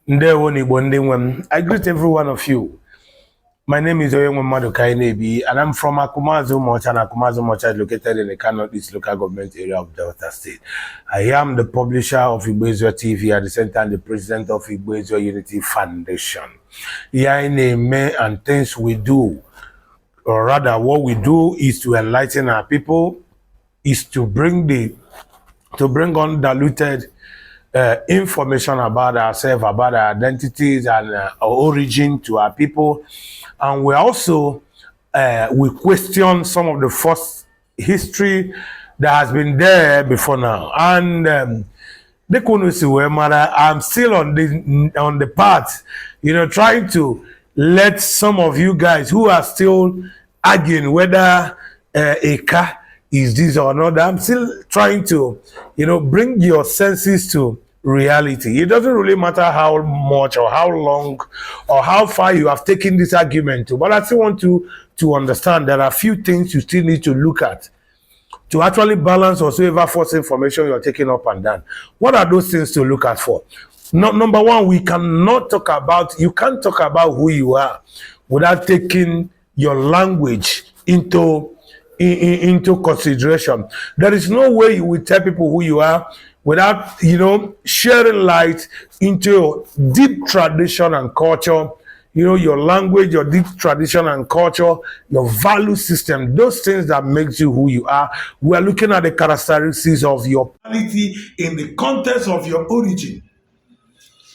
I greet every one of you. My name is Oyenwe Madukai Nebi, and I'm from Akumazu Mocha, and Akumazu Mocha is located in the Kano East local government area of Delta State. I am the publisher of Igbezo TV at the same time the president of Igbezo Unity Foundation. Name and things we do, or rather what we do is to enlighten our people, is to bring undiluted information about ourselves, about our identities and our origin to our people. And we also we question some of the first history that has been there before now. And I'm still on the path, trying to let some of you guys who are still arguing whether a car is this or not. I'm still trying to, bring your senses to reality. It doesn't really matter how much or how long or how far you have taken this argument to, but I still want to understand there are a few things you still need to look at to actually balance whatsoever false information you're taking up and down. What are those things to look at for? Number one, you can't talk about who you are without taking your language into consideration. There is no way you will tell people who you are without, sharing light into your deep tradition and culture, your language, your deep tradition and culture, your value system, those things that makes you who you are. We are looking at the characteristics of your personality in the context of your origin.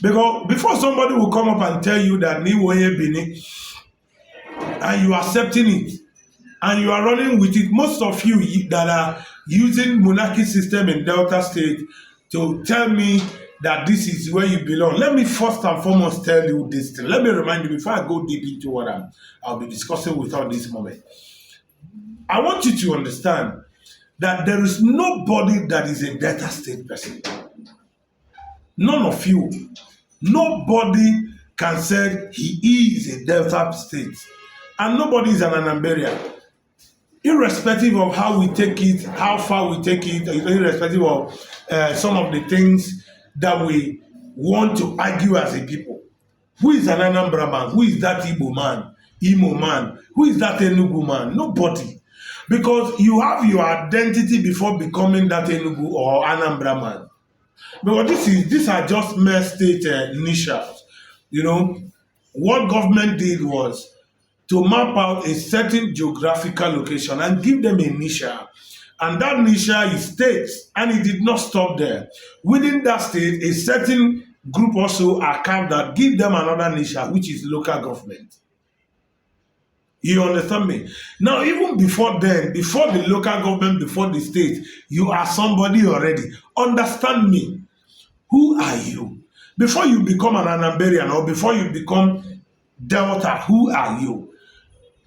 Because before somebody will come up and tell you that Bini, and you are accepting it, and you are running with it, most of you that are using monarchy system in Delta State to tell me that this is where you belong. Let me first and foremost tell you this thing. Let me remind you before I go deep into what I'll be discussing with you this moment. I want you to understand that there is nobody that is a Delta State person. None of you. Nobody can say he is a Delta State. And nobody is an Anambarian. Irrespective of how we take it, how far we take it, irrespective of some of the things that we want to argue as a people. Who is an Anambra man? Who is that Igbo man? Imo man? Who is that Enugu man? Nobody. Because you have your identity before becoming that Enugu or Anambra man. Because these are just mere state initials. What government did was to map out a certain geographical location and give them a initial. And that initial is states, and it did not stop there. Within that state, a certain group also are carved that give them another initial, which is local government. You understand me? Now, even before then, before the local government, before the state, you are somebody already. Understand me. Who are you? Before you become an Anambarian or before you become Delta, who are you?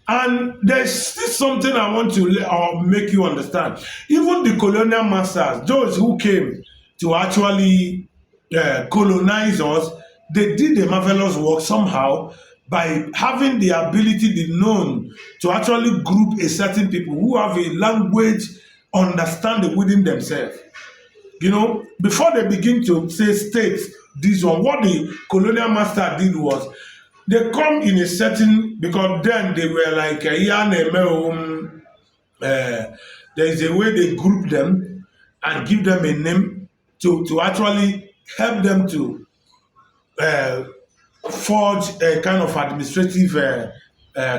And there's still something I want to make you understand. Even the colonial masters, those who came to actually colonize us, they did a marvelous work somehow by having the ability, the known, to actually group a certain people who have a language understanding within themselves. Before they begin to say states, this one, what the colonial master did was, they come in a certain, because then they were like there is a way they group them and give them a name to actually help them to forge a kind of administrative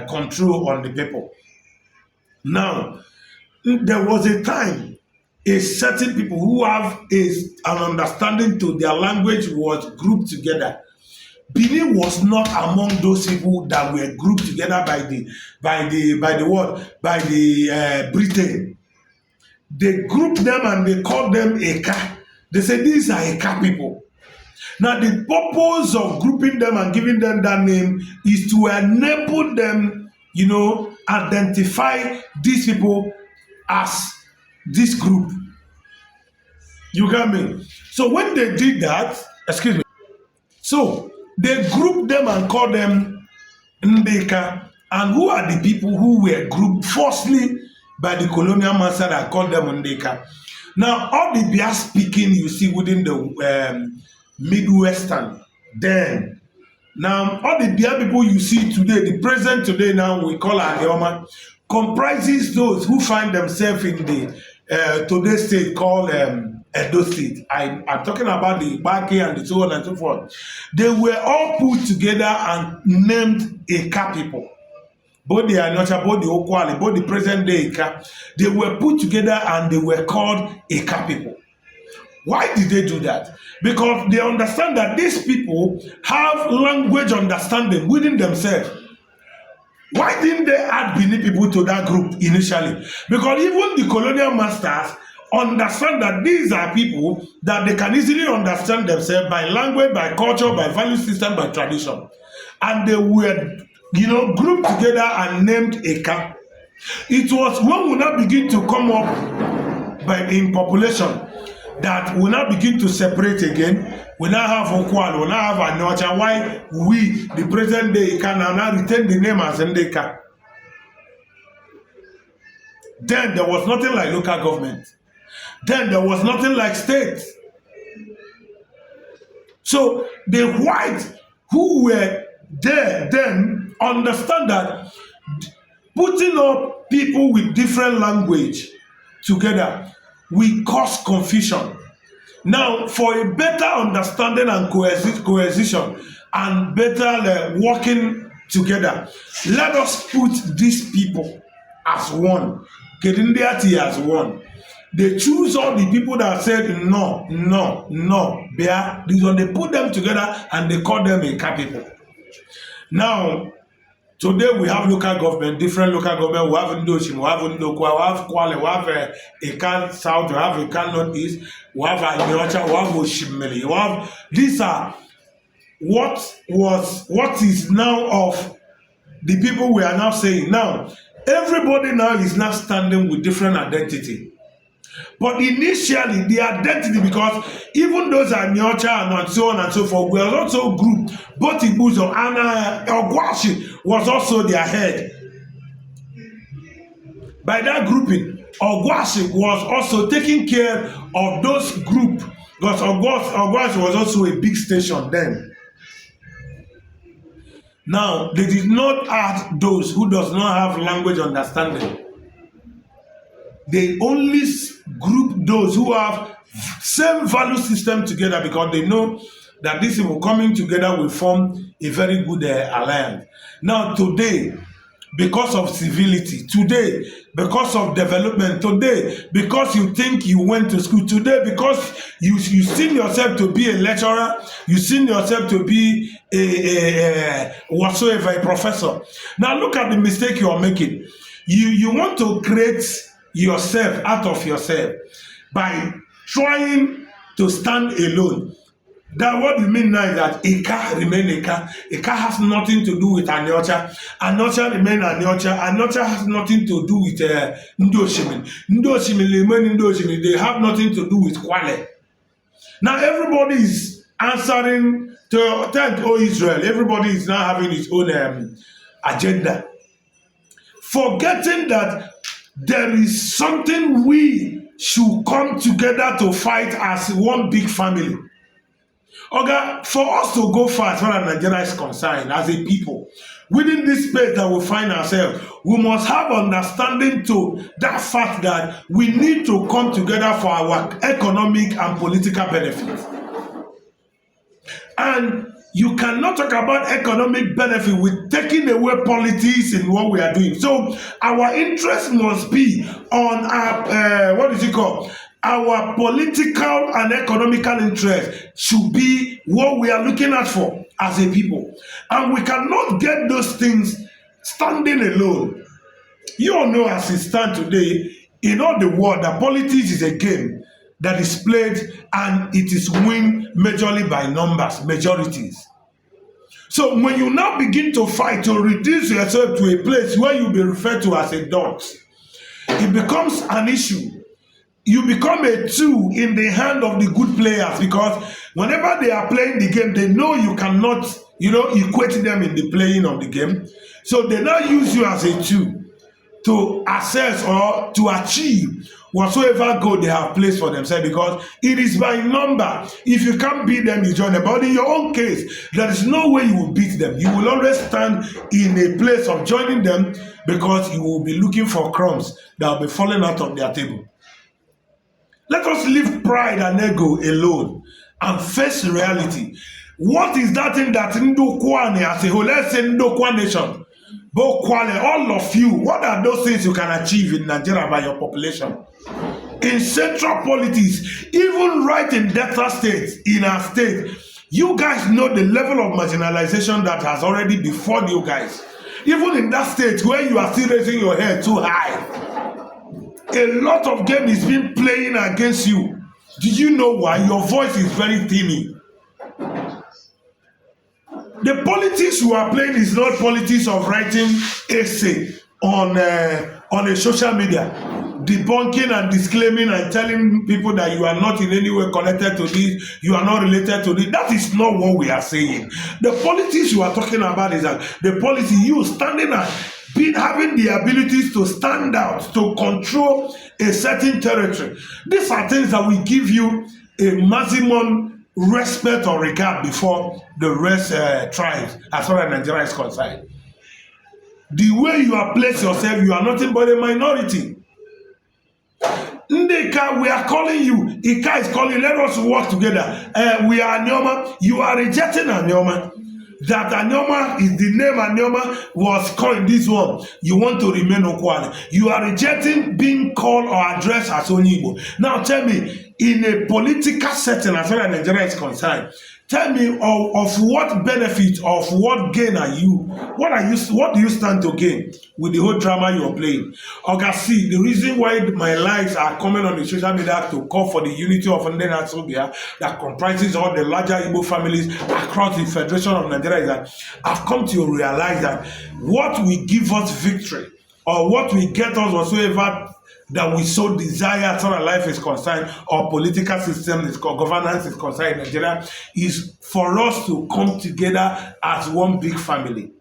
control on the people. Now, there was a time a certain people who have an understanding to their language was grouped together. Benin was not among those people that were grouped together by the Britain. They grouped them and they called them Eka. They said these are Eka people. Now the purpose of grouping them and giving them that name is to enable them, identify these people as this group. You get me? So when they did that, excuse me. So they grouped them and called them Ndeka. And who are the people who were grouped firstly by the colonial master that called them Ndeka? Now, all the Bia speaking you see within the Midwestern Then now all the Bia people you see today, the president today now we call Adeoma, comprises those who find themselves in the today state called Edo State. I'm talking about the Baki and the so on and so forth. They were all put together and named Eka people. Both the Anocha, both the Okwali, both the present day Eka, they were put together and they were called Eka people. Why did they do that? Because they understand that these people have language understanding within themselves. Why didn't they add Benin people to that group initially? Because even the colonial masters understand that these are people that they can easily understand themselves by language, by culture, by value system, by tradition. And they were, grouped together and named Eka. It was when we now begin to come up in population that we now begin to separate again. We now have Okwal, we now have Anocha. Why we, the present day, can now retain the name as Ndeka? Then there was nothing like local government. Then there was nothing like state. So the whites who were there then understand that putting up people with different language together will cause confusion. Now, for a better understanding and cohesion and better working together, let us put these people as one. Kedindiati as one. They choose all the people that said no. They put them together and they call them a people. Now, today we have local government, different local government. We have Ndochim, we have Ndokwa, we have Kwale, we have Ekan South, we have Ekan Northeast, we have Anyocha, we have Oshimeli. We have, these are what is now of the people we are now saying. Now, everybody now is now standing with different identity. But initially, the identity, because even those are Nyocha and so on and so forth, were also grouped. Both Ibuzo and Ogwashi was also their head. By that grouping, Ogwashi was also taking care of those group, because Ogwashi was also a big station then. Now, they did not add those who does not have language understanding. They only group those who have same value system together, because they know that these people coming together will form a very good alliance. Now today, because of civility, today, because of development, today, because you think you went to school, today, because you seen yourself to be a lecturer, you seen yourself to be a whatsoever, a professor. Now look at the mistake you are making. You want to create yourself out of yourself by trying to stand alone. That what you mean now is that Eka remain Eka. Eka has nothing to do with Anyocha. Anyocha remain Anyocha. Anyocha has nothing to do with Ndoshimin. Ndoshimin remain Ndoshimin. They have nothing to do with Kwale. Now everybody is answering to thank Israel. Everybody is now having its own agenda, forgetting that there is something we should come together to fight as one big family. Okay, for us to go far as far as Nigeria is concerned, as a people, within this space that we find ourselves, we must have understanding to that fact that we need to come together for our economic and political benefits. And you cannot talk about economic benefit with taking away politics in what we are doing. So our interest must be on our, what is it called? Our political and economical interest should be what we are looking at for as a people. And we cannot get those things standing alone. You all know as it stands today, in all the world, that politics is a game that is played and it is won majorly by numbers, majorities. So when you now begin to fight to reduce yourself to a place where you be referred to as a dot, it becomes an issue. You become a tool in the hand of the good players, because whenever they are playing the game, they know you cannot, equate them in the playing of the game. So they now use you as a tool to assess or to achieve whatsoever goal they have placed for themselves, because it is by number. If you can't beat them, you join them. But in your own case, there is no way you will beat them. You will always stand in a place of joining them, because you will be looking for crumbs that will be falling out of their table. Let us leave pride and ego alone and face reality. What is that thing that Ndokwane as a whole? Let's say Ndokwa nation, Bokwale, all of you, what are those things you can achieve in Nigeria by your population? In central politics, even right in Delta states, in our state, you guys know the level of marginalization that has already befallen you guys. Even in that state where you are still raising your head too high, a lot of game is being playing against you. Do you know why? Your voice is very tiny. The politics you are playing is not politics of writing essay on a social media, debunking and disclaiming and telling people that you are not in any way connected to this, you are not related to this. That is not what we are saying. The politics you are talking about is that the policy you standing at, having the abilities to stand out, to control a certain territory. These are things that will give you a maximum respect or regard before the rest tribes, as far as Nigeria is concerned. The way you are placed yourself, you are nothing but a minority. Ndeka, we are calling you. Ika is calling. Let us work together. We are Anyoma. You are rejecting Anyoma. That Anyoma is the name Anyoma was called this one. You want to remain Okwale. You are rejecting being called or addressed as Onyibo. Now tell me, in a political setting, as far as Nigeria is concerned, tell me of what benefit, of what gain are you? What do you stand to gain with the whole drama you are playing? See, the reason why my lives are coming on the social media to call for the unity of Ndena Sobia that comprises all the larger Igbo families across the Federation of Nigeria is that I've come to realize that what will give us victory, or what will get us whatsoever that we so desire as far as life is concerned, or political system is governance is concerned in Nigeria, is for us to come together as one big family.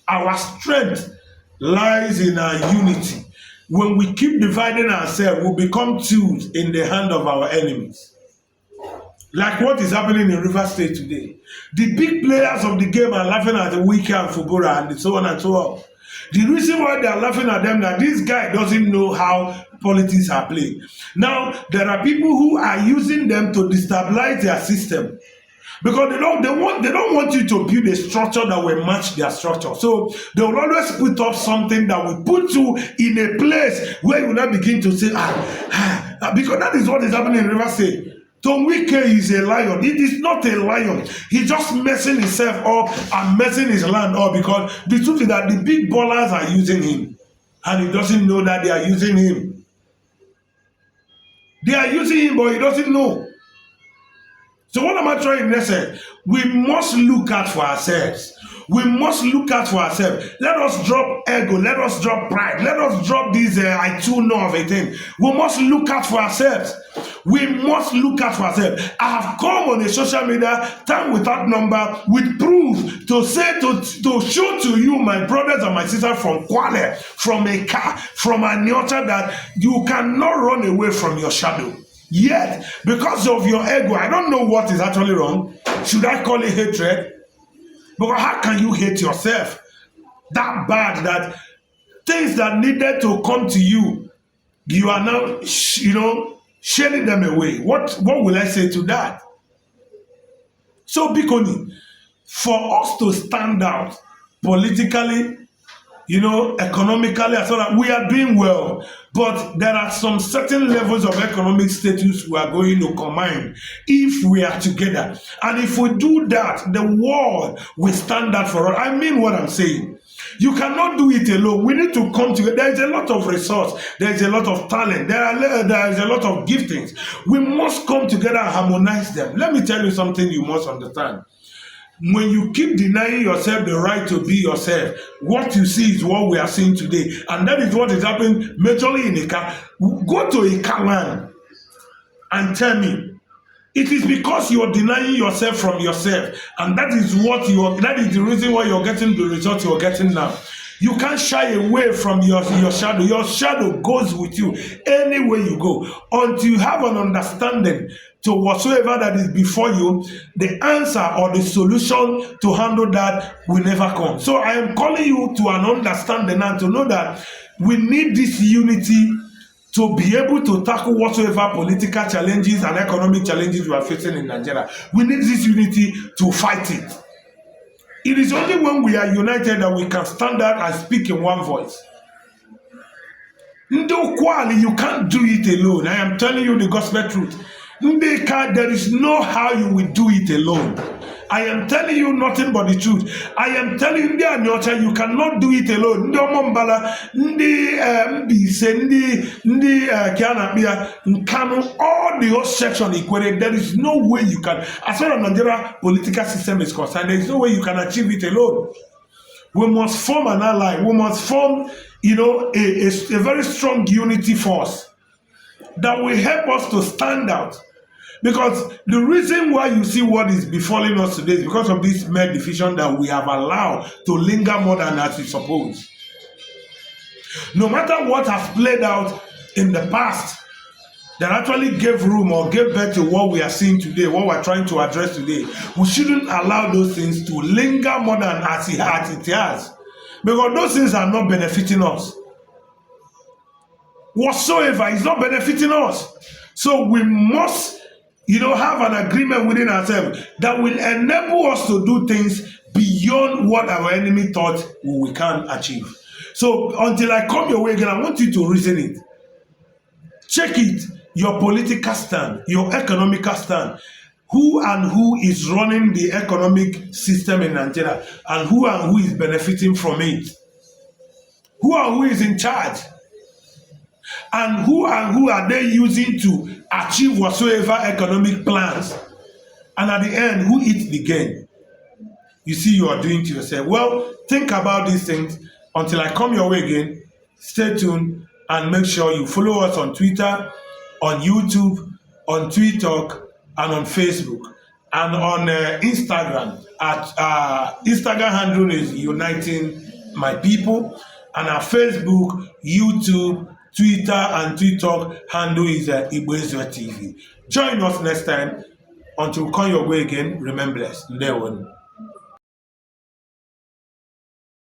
Our strength lies in our unity. When we keep dividing ourselves, we become tools in the hand of our enemies. Like what is happening in River State today. The big players of the game are laughing at the Wike and Fubura and so on and so on. The reason why they are laughing at them that this guy doesn't know how politics are played. Now, there are people who are using them to destabilize their system, because they don't want you to build a structure that will match their structure. So they will always put up something that will put you in a place where you will not begin to say, because that is what is happening in River State. Tom Wike is a lion. It is not a lion. He's just messing himself up and messing his land up, because the truth is that the big ballers are using him, and he doesn't know that they are using him. They are using him, but he doesn't know. So what am I trying to say? We must look out for ourselves. We must look out for ourselves. Let us drop ego. Let us drop pride. Let us drop this I too know of a thing. We must look out for ourselves. We must look out for ourselves. I have come on a social media time without number with proof to say to show to you, my brothers and my sisters from Kwale, from a car, from an altar, that you cannot run away from your shadow. Yet, because of your ego, I don't know what is actually wrong. Should I call it hatred? But how can you hate yourself that bad that things that needed to come to you, you are now, shading them away? What will I say to that? So, Bikoni, for us to stand out politically, economically, as well, we are doing well. But there are some certain levels of economic status we are going to combine if we are together. And if we do that, the world will stand out for us. I mean what I'm saying. You cannot do it alone. We need to come together. There is a lot of resource. There is a lot of talent. There is a lot of giftings. We must come together and harmonize them. Let me tell you something you must understand. When you keep denying yourself the right to be yourself, what you see is what we are seeing today. And that is what is happening majorly in Ika. Go to Ika land and tell me, it is because you are denying yourself from yourself. And that is the reason why you're getting the result you're getting now. You can't shy away from your shadow. Your shadow goes with you anywhere you go. Until you have an understanding to whatsoever that is before you, the answer or the solution to handle that will never come. So I am calling you to an understanding and to know that we need this unity to be able to tackle whatsoever political challenges and economic challenges we are facing in Nigeria. We need this unity to fight it. It is only when we are united that we can stand out and speak in one voice. Ndo kwali, you can't do it alone. I am telling you the gospel truth. Ndeka, there is no how you will do it alone. I am telling you nothing but the truth. I am telling you, you cannot do it alone. Ndi omombala, ndi mbise, ndi kianabia, nkano, all the whole section equated. There is no way you can. As far as Nigeria political system is concerned, there is no way you can achieve it alone. We must form an ally. We must form, a very strong unity force that will help us to stand out. Because the reason why you see what is befalling us today is because of this mere division that we have allowed to linger more than as we suppose. No matter what has played out in the past that actually gave room or gave birth to what we are seeing today, what we are trying to address today, we shouldn't allow those things to linger more than as it has. Because those things are not benefiting us. Whatsoever is not benefiting us. So we must have an agreement within ourselves that will enable us to do things beyond what our enemy thought we can achieve. So until I come your way again, I want you to reason it. Check it, your political stand, your economical stand. Who is running the economic system in Nigeria, and who is benefiting from it? Who is in charge? And who are they using to achieve whatsoever economic plans? And at the end, who eats the gain? You see, you are doing to yourself. Well, think about these things. Until I come your way again, stay tuned and make sure you follow us on Twitter, on YouTube, on TikTok, and on Facebook. And on Instagram. Instagram handle is Uniting My People. And our Facebook, YouTube, Twitter, and TikTok handle is Igbo TV. Join us next time. Until we come your way again, remember blessed.